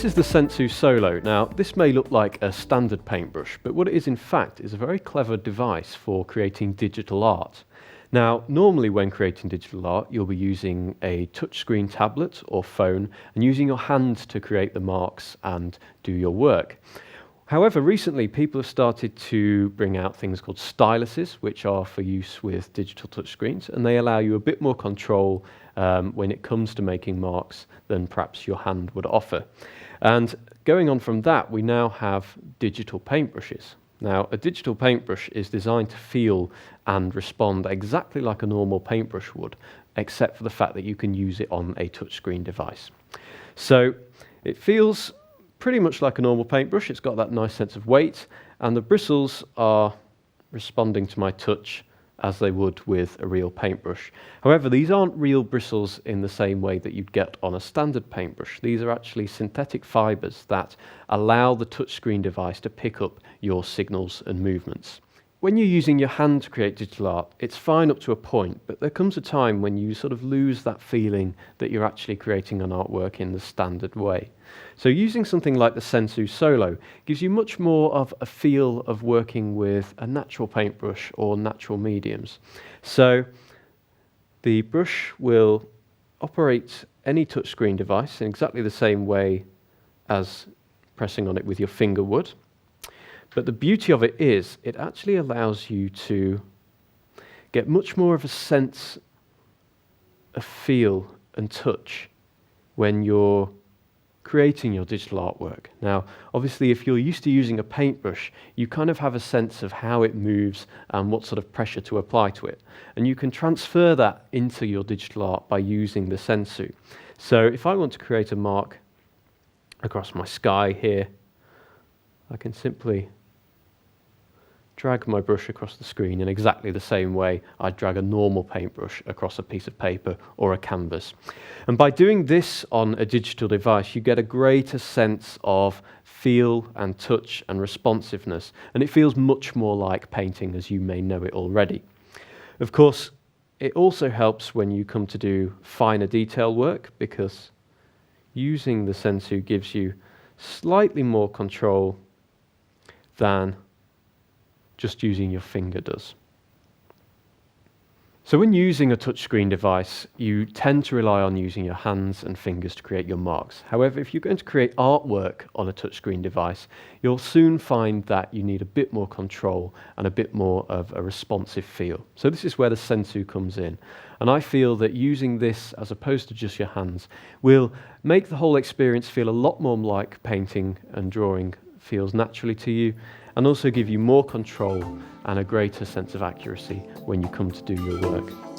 this is the Sensu Solo. Now, this may look like a standard paintbrush, but what it is in fact is a very clever device for creating digital art. Now, normally when creating digital art, you'll be using a touchscreen tablet or phone and using your hand to create the marks and do your work. However, recently people have started to bring out things called styluses, which are for use with digital touchscreens, and they allow you a bit more control when it comes to making marks than perhaps your hand would offer. And going on from that, we now have digital paintbrushes. Now, a digital paintbrush is designed to feel and respond exactly like a normal paintbrush would, except for the fact that you can use it on a touchscreen device. So it feels pretty much like a normal paintbrush. It's got that nice sense of weight, and the bristles are responding to my touch as they would with a real paintbrush. However, these aren't real bristles in the same way that you'd get on a standard paintbrush. These are actually synthetic fibers that allow the touchscreen device to pick up your signals and movements. When you're using your hand to create digital art, it's fine up to a point, but there comes a time when you sort of lose that feeling that you're actually creating an artwork in the standard way. So using something like the Sensu Solo gives you much more of a feel of working with a natural paintbrush or natural mediums. So the brush will operate any touchscreen device in exactly the same way as pressing on it with your finger would. But the beauty of it is, it actually allows you to get much more of a sense of feel and touch when you're creating your digital artwork. Now, obviously, if you're used to using a paintbrush, you kind of have a sense of how it moves and what sort of pressure to apply to it. And you can transfer that into your digital art by using the Sensu. So if I want to create a mark across my sky here, I can simply drag my brush across the screen in exactly the same way I'd drag a normal paintbrush across a piece of paper or a canvas. And by doing this on a digital device, you get a greater sense of feel and touch and responsiveness, and it feels much more like painting as you may know it already. Of course, it also helps when you come to do finer detail work, because using the Sensu gives you slightly more control than just using your finger does. So when using a touchscreen device, you tend to rely on using your hands and fingers to create your marks. However, if you're going to create artwork on a touchscreen device, you'll soon find that you need a bit more control and a bit more of a responsive feel. So this is where the Sensu comes in. And I feel that using this as opposed to just your hands will make the whole experience feel a lot more like painting and drawing feels naturally to you, and also give you more control and a greater sense of accuracy when you come to do your work.